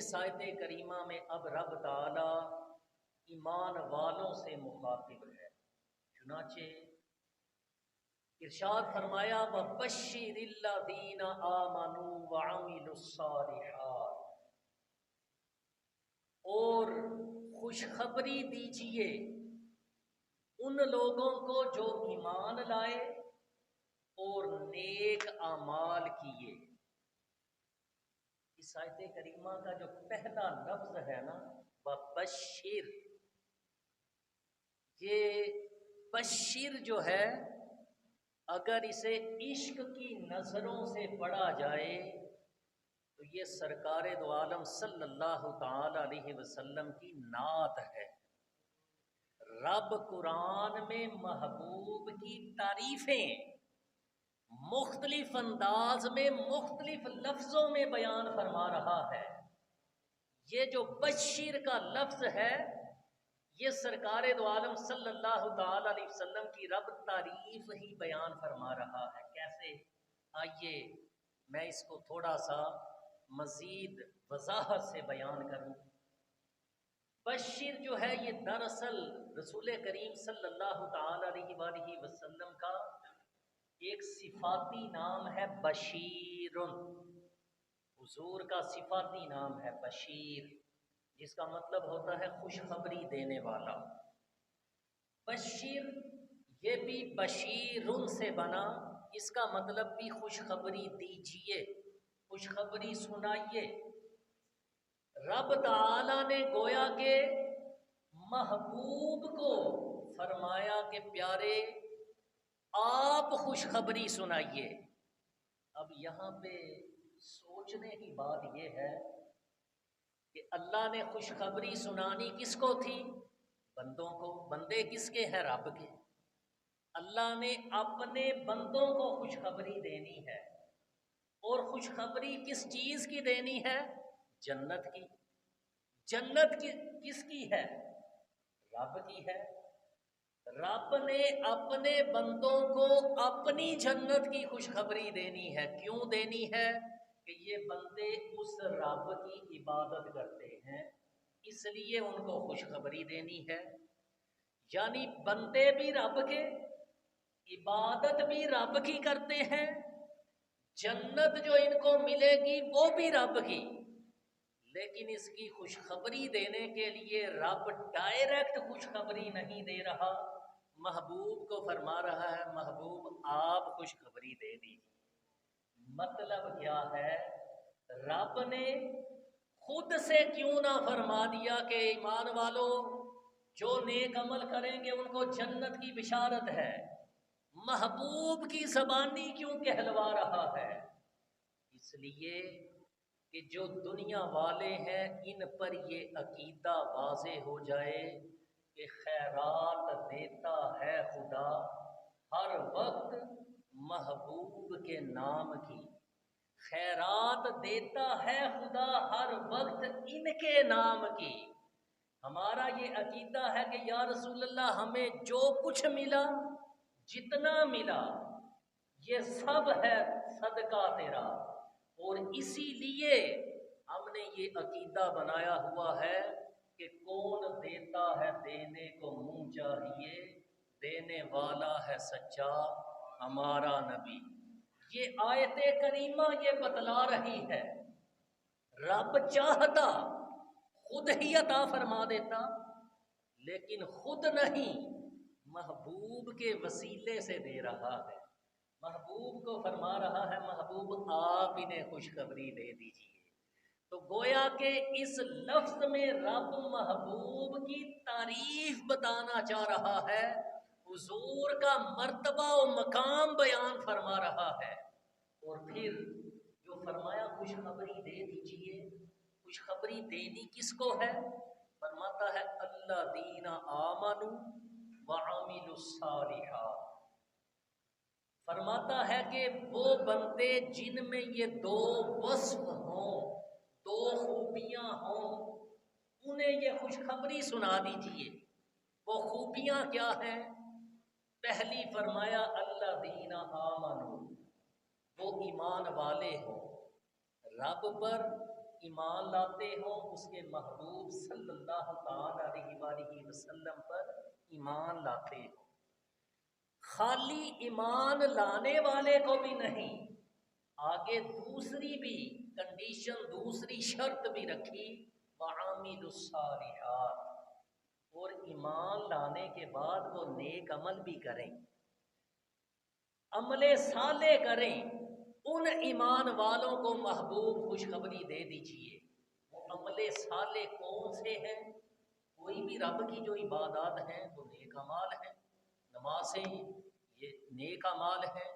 اس آیت کریمہ میں اب رب تعالی ایمان والوں سے مخاطب ہے، چنانچہ ارشاد فرمایا وَبَشِّرِ الَّذِينَ آمَنُوا وَعَمِلُوا الصَّالِحَاتِ، اور خوشخبری دیجئے ان لوگوں کو جو ایمان لائے اور نیک اعمال کیے۔ اس آیت کریمہ کا جو پہلا لفظ ہے نا وَبَشِّرْ، یہ بشر جو ہے اگر اسے عشق کی نظروں سے پڑھا جائے تو یہ سرکار دو عالم صلی اللہ تعالی علیہ وسلم کی نعت ہے۔ رب قرآن میں محبوب کی تعریفیں مختلف انداز میں مختلف لفظوں میں بیان فرما رہا ہے۔ یہ جو بشیر کا لفظ ہے یہ سرکار دو عالم صلی اللہ تعالی علیہ وسلم کی رب تعریف ہی بیان فرما رہا ہے۔ کیسے؟ آئیے میں اس کو تھوڑا سا مزید وضاحت سے بیان کروں۔ بشیر جو ہے یہ دراصل رسول کریم صلی اللہ تعالی علیہ وآلہ وسلم کا ایک صفاتی نام ہے بشیر، حضور کا صفاتی نام ہے بشیر، جس کا مطلب ہوتا ہے خوشخبری دینے والا۔ بشیر یہ بھی بشیرن سے بنا، اس کا مطلب بھی خوشخبری دیجئے، خوشخبری سنائیے۔ رب تعالی نے گویا کہ محبوب کو فرمایا کہ پیارے آپ خوشخبری سنائیے۔ اب یہاں پہ سوچنے کی بات یہ ہے کہ اللہ نے خوشخبری سنانی کس کو تھی؟ بندوں کو۔ بندے کس کے ہیں؟ رب کے۔ اللہ نے اپنے بندوں کو خوشخبری دینی ہے، اور خوشخبری کس چیز کی دینی ہے؟ جنت کی۔ جنت کس کی ہے؟ رب کی ہے۔ رب نے اپنے بندوں کو اپنی جنت کی خوشخبری دینی ہے۔ کیوں دینی ہے؟ کہ یہ بندے اس رب کی عبادت کرتے ہیں، اس لیے ان کو خوشخبری دینی ہے۔ یعنی بندے بھی رب کے، عبادت بھی رب کی کرتے ہیں، جنت جو ان کو ملے گی وہ بھی رب کی، لیکن اس کی خوشخبری دینے کے لیے رب ڈائریکٹ خوشخبری نہیں دے رہا، محبوب کو فرما رہا ہے محبوب آپ خوشخبری دے دیجیے۔ مطلب کیا ہے؟ رب نے خود سے کیوں نہ فرما دیا کہ ایمان والو جو نیک عمل کریں گے ان کو جنت کی بشارت ہے، محبوب کی زبانی کیوں کہلوا رہا ہے؟ اس لیے کہ جو دنیا والے ہیں ان پر یہ عقیدہ واضح ہو جائے کہ خیرات دیتا ہے خدا ہر وقت محبوب کے نام کی، خیرات دیتا ہے خدا ہر وقت ان کے نام کی۔ ہمارا یہ عقیدہ ہے کہ یا رسول اللہ ہمیں جو کچھ ملا، جتنا ملا، یہ سب ہے صدقہ تیرا، اور اسی لیے ہم نے یہ عقیدہ بنایا ہوا ہے کہ کون دیتا ہے دینے کو منہ چاہیے، دینے والا ہے سچا ہمارا نبی۔ یہ آیت کریمہ یہ بتلا رہی ہے رب چاہتا خود ہی عطا فرما دیتا، لیکن خود نہیں، محبوب کے وسیلے سے دے رہا ہے۔ محبوب کو فرما رہا ہے محبوب آپ انہیں خوشخبری دے دیجیے۔ تو گویا کہ اس لفظ میں رب محبوب کی تعریف بتانا چاہ رہا ہے، حضور کا مرتبہ و مقام بیان فرما رہا ہے، اور پھر جو فرمایا خوشخبری دے دیجیے، خوشخبری دینی کس کو ہے؟ فرماتا ہے الذین آمنوا وعملوا الصالحات، فرماتا ہے کہ وہ بندے جن میں یہ دو وصف ہوں، دو خوبیاں ہوں، انہیں یہ خوشخبری سنا دیجیے۔ وہ خوبیاں کیا ہیں؟ پہلی فرمایا الذین آمنوا، وہ ایمان والے ہوں، رب پر ایمان لاتے ہو اس کے محبوب صلی اللہ تعالی علیہ وآلہ وسلم پر ایمان لاتے ہو. خالی ایمان لانے والے کو بھی نہیں، آگے دوسری بھی کنڈیشن، دوسری شرط بھی رکھی، وعامل الصالحات، اور ایمان لانے کے بعد وہ نیک عمل بھی کریں، عمل صالح کریں. ان ایمان والوں کو محبوب خوشخبری دے دیجئے. وہ عمل صالح کون سے ہیں؟ کوئی بھی رب کی جو عبادات ہیں وہ نیک اعمال ہیں. نمازیں یہ نیک اعمال ہیں،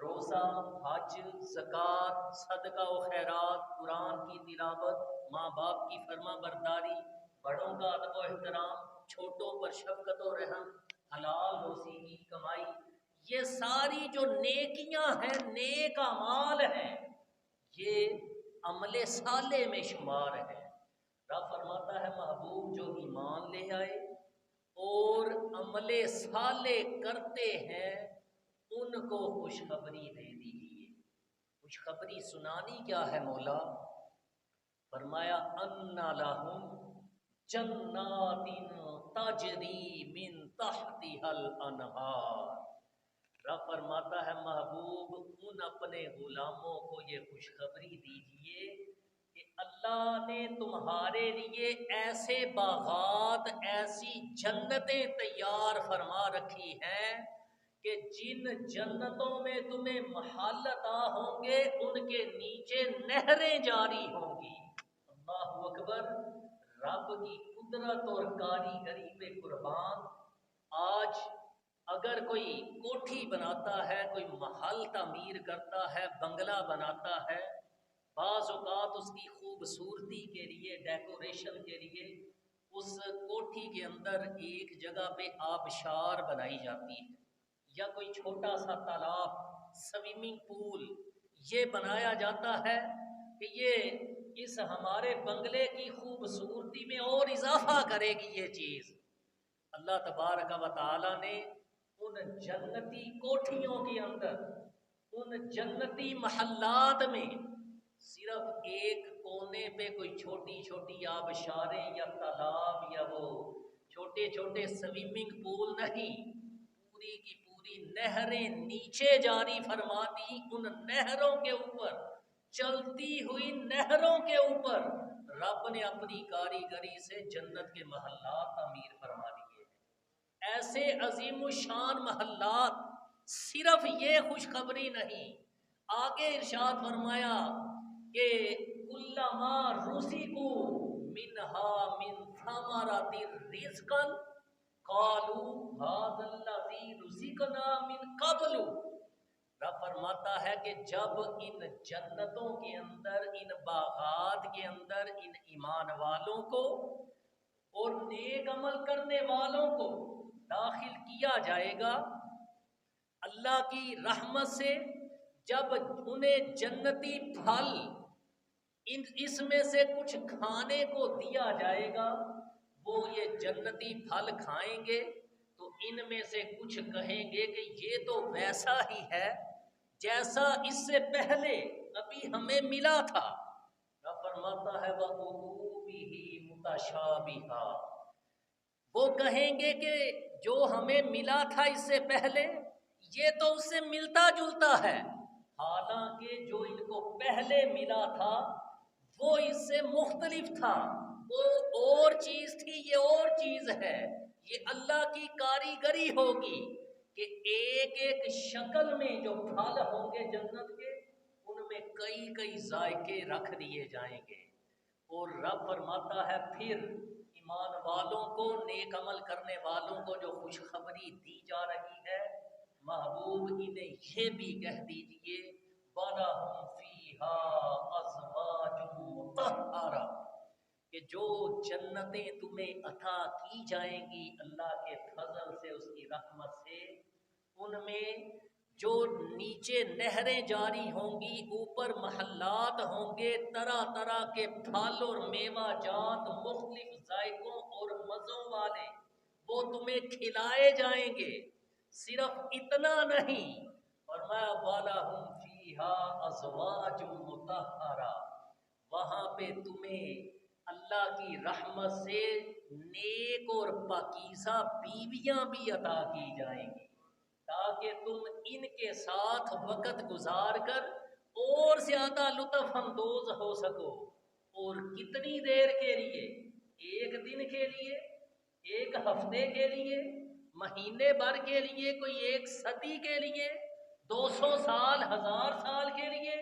روزہ، حج، زکوٰۃ، صدقہ و خیرات، قرآن کی تلاوت، ماں باپ کی فرما برداری، بڑوں کا ادب و احترام، چھوٹوں پر شفقت و رحم، حلال روزی کی کمائی، یہ ساری جو نیکیاں ہیں، نیک اعمال ہیں، یہ عمل صالح میں شمار ہے. رب فرماتا ہے محبوب جو ایمان لے آئے اور عمل صالح کرتے ہیں ان کو خوشخبری دے دیجیے. خوشخبری سنانی کیا ہے مولا؟ فرمایا ان لہم جنات تجری من تحتها الانہار. رب فرماتا ہے محبوب ان اپنے غلاموں کو یہ خوشخبری دیجئے کہ اللہ نے تمہارے لیے ایسے باغات، ایسی جنتیں تیار فرما رکھی ہیں کہ جن جنتوں میں تمہیں محل عطا ہوں گے ان کے نیچے نہریں جاری ہوں گی. اللہ اکبر. رب کی قدرت اور کاریگری پہ قربان. آج اگر کوئی کوٹھی بناتا ہے، کوئی محل تعمیر کرتا ہے، بنگلہ بناتا ہے، بعض اوقات اس کی خوبصورتی کے لیے، ڈیکوریشن کے لیے اس کوٹھی کے اندر ایک جگہ پہ آبشار بنائی جاتی ہے، یا کوئی چھوٹا سا تالاب، سوئمنگ پول یہ بنایا جاتا ہے کہ یہ اس ہمارے بنگلے کی خوبصورتی میں اور اضافہ کرے گی یہ چیز. اللہ تبارک و تعالی نے ان جنتی کوٹھیوں کے اندر، ان جنتی محلات میں صرف ایک کونے پہ کوئی چھوٹی چھوٹی آبشاریں یا تالاب یا وہ چھوٹے چھوٹے سوئمنگ پول نہیں، پوری کی پوری نہریں نیچے جاری فرما دی. ان نہروں کے اوپر، چلتی ہوئی نہروں کے اوپر رب نے اپنی کاریگری سے جنت کے محلات تعمیر فرما دیے. ایسے عظیم الشان محلات. صرف یہ خوشخبری نہیں، آگے ارشاد فرمایا کہ کلما رزقوا منہا من ثمرۃ رزقا قالوا ھذا الذی رزقنا من قبل. رب فرماتا ہے کہ جب ان جنتوں کے اندر، ان باغات کے اندر ان ایمان والوں کو اور نیک عمل کرنے والوں کو داخل کیا جائے گا اللہ کی رحمت سے، جب انہیں جنتی پھل اس میں سے کچھ کھانے کو دیا جائے گا، وہ یہ جنتی پھل کھائیں گے تو ان میں سے کچھ کہیں گے کہ یہ تو ویسا ہی ہے جیسا اس سے پہلے ابھی ہمیں ملا تھا. رب فرماتا ہے وَقُلُوبِهِ مُتَشَابِهًا. وہ کہیں گے کہ جو ہمیں ملا تھا اس سے پہلے یہ تو اس سے ملتا جلتا ہے، حالانکہ جو ان کو پہلے ملا تھا وہ اس سے مختلف تھا. وہ اور چیز تھی، یہ اور چیز ہے. یہ اللہ کی کاریگری ہوگی کہ ایک ایک شکل میں جو پھل ہوں گے جنت کے، ان میں کئی کئی ذائقے رکھ دیے جائیں گے. اور رب فرماتا ہے پھر ایمان والوں کو، نیک عمل کرنے والوں کو جو خوشخبری دی جا رہی ہے، محبوب انہیں یہ بھی کہہ دیجئے وَلَهُمْ فِيهَا أَزْوَاجٌ مُطَهَّرَةٌ، کہ جو جنتیں تمہیں عطا کی جائیں گی اللہ کے فضل سے، اس کی رحمت سے، ان میں جو نیچے نہریں جاری ہوں گی، اوپر محلات ہوں گے، طرح طرح کے پھل اور میوہ جات مختلف ذائقوں اور مزوں والے وہ تمہیں کھلائے جائیں گے. صرف اتنا نہیں، فرمایا وَلَهُمْ فِيهَا أَزْوَاجٌ مُطَهَّرَةٌ، وہاں پہ تمہیں اللہ کی رحمت سے نیک اور پاکیزہ بیویاں بھی عطا کی جائیں گی، تاکہ تم ان کے ساتھ وقت گزار کر اور زیادہ لطف اندوز ہو سکو۔ اور کتنی دیر کے لیے؟ ایک دن کے لیے، ایک ہفتے کے لیے، مہینے بھر کے لیے، کوئی ایک صدی کے لیے، 200 سال، 1000 سال کے لیے؟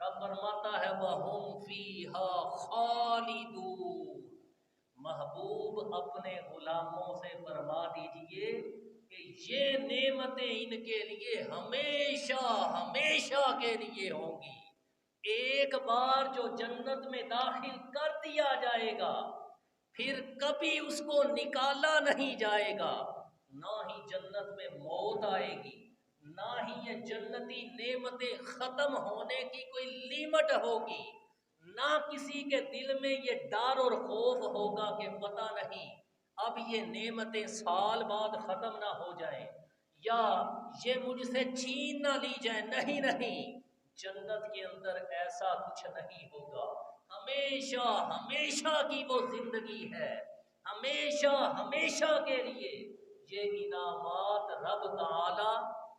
رب فرماتا ہے وَهُمْ فِيهَا خَالِدُونَ۔ محبوب اپنے غلاموں سے فرما دیجئے کہ یہ نعمتیں ان کے لیے ہمیشہ ہمیشہ کے لیے ہوں گی۔ ایک بار جو جنت میں داخل کر دیا جائے گا پھر کبھی اس کو نکالا نہیں جائے گا، نہ ہی جنت میں موت آئے گی، نہ ہی یہ جنتی نعمتیں ختم ہونے کی کوئی لیمٹ ہوگی، نہ کسی کے دل میں یہ ڈر اور خوف ہوگا کہ پتہ نہیں اب یہ نعمتیں سال بعد ختم نہ ہو جائیں یا یہ مجھ سے چھین نہ لی جائیں۔ نہیں نہیں، جنت کے اندر ایسا کچھ نہیں ہوگا، ہمیشہ ہمیشہ کی وہ زندگی ہے، ہمیشہ ہمیشہ کے لیے یہ انعامات رب تعالی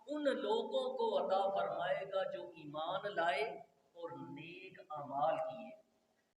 ان لوگوں کو عطا فرمائے گا جو ایمان لائے اور نیک اعمال کیے۔